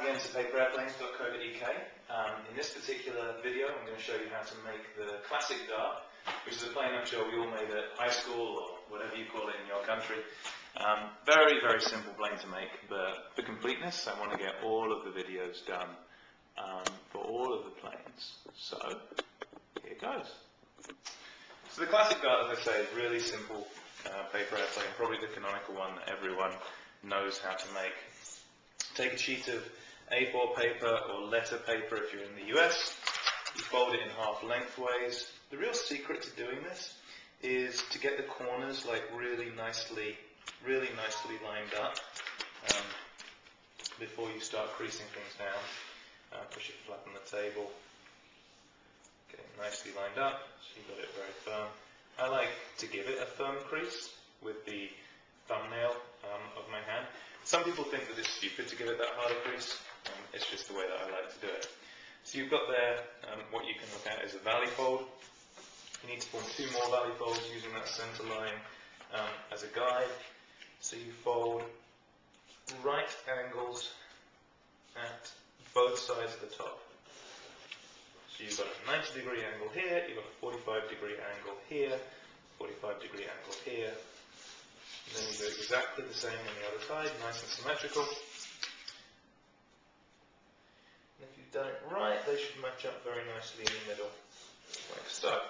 back again to paperairplanes.co.uk. In this particular video I'm going to show you how to make the classic dart, which is a plane I'm sure we all made at high school or whatever you call it in your country. Very, very simple plane to make, but for completeness I want to get all of the videos done for all of the planes. So here goes. So the classic dart, as I say, is really simple paper airplane, probably the canonical one that everyone knows how to make. Take a sheet of A4 paper or letter paper if you're in the US, you fold it in half lengthways. The real secret to doing this is to get the corners like really nicely lined up before you start creasing things down. Push it flat on the table, get it nicely lined up so you've got it very firm. I like to give it a firm crease with the thumbnail of my hand. Some people think that it's stupid to give it that hard a crease. It's just the way that I like to do it. So you've got there, what you can look at is a valley fold. You need to form two more valley folds using that center line as a guide. So you fold right angles at both sides of the top. So you've got a 90-degree angle here, you've got a 45-degree angle here, 45-degree angle here. And then you do exactly the same on the other side, nice and symmetrical. And if you've done it right, they should match up very nicely in the middle, like so.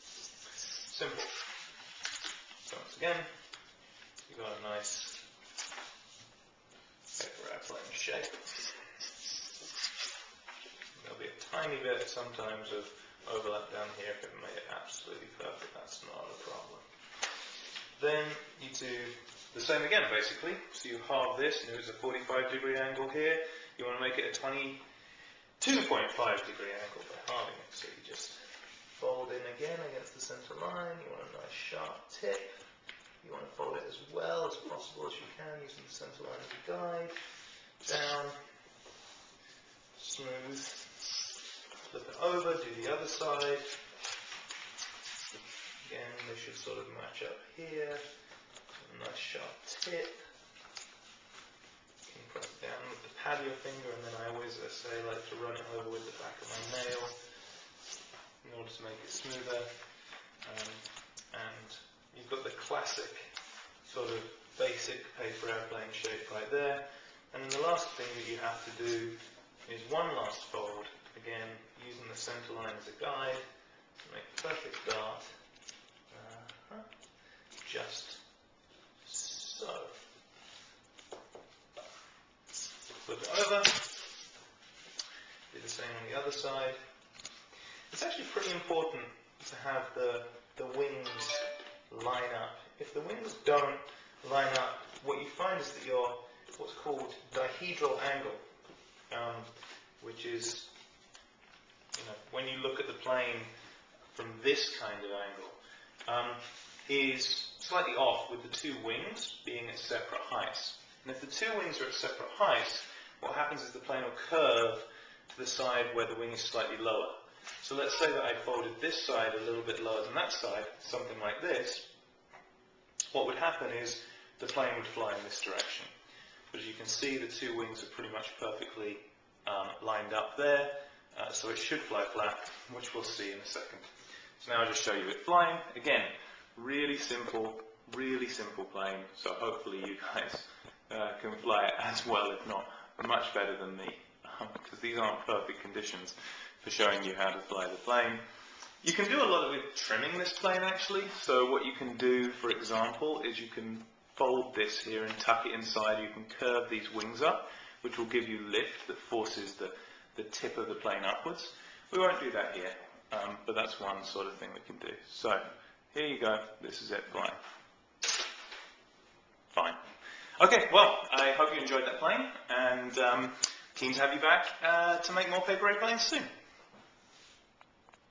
Simple. So once again, you've got a nice paper airplane shape. There'll be a tiny bit sometimes of overlap down here. If it made it absolutely perfect, that's not a problem. Then you do the same again, basically. So you halve this, and there's a 45-degree angle here. You want to make it a 22.5-degree angle by halving it. So you just fold in again against the center line. You want a nice sharp tip. You want to fold it as well as possible as you can, using the center line as a guide. Down, smooth. Flip it over, do the other side. Again, they should sort of match up here. A nice sharp tip. You can press it down with the pad of your finger, and then I always, as I say, like to run it over with the back of my nail in order to make it smoother. And you've got the classic sort of basic paper airplane shape right there. And then the last thing that you have to do is one last fold, again using the center line as a guide to make a perfect dart. Just so. Flip it over. Do the same on the other side. It's actually pretty important to have the wings line up. If the wings don't line up, what you find is that you're what's called dihedral angle, which is, when you look at the plane from this kind of angle, is slightly off with the two wings being at separate heights. And if the two wings are at separate heights, what happens is the plane will curve to the side where the wing is slightly lower. So let's say that I folded this side a little bit lower than that side, something like this. What would happen is the plane would fly in this direction. But as you can see, the two wings are pretty much perfectly lined up there, so it should fly flat, which we'll see in a second. So now I'll just show you it flying. Again, really simple plane, so hopefully you guys can fly it as well, if not much better than me, because these aren't perfect conditions for showing you how to fly the plane. You can do a lot with trimming this plane actually, so what you can do, for example, is you can fold this here and tuck it inside. You can curve these wings up, which will give you lift that forces the tip of the plane upwards. We won't do that here, but that's one sort of thing we can do. So here you go, this is it flying. Fine. Okay, well, I hope you enjoyed that plane, and keen to have you back to make more paper airplanes soon.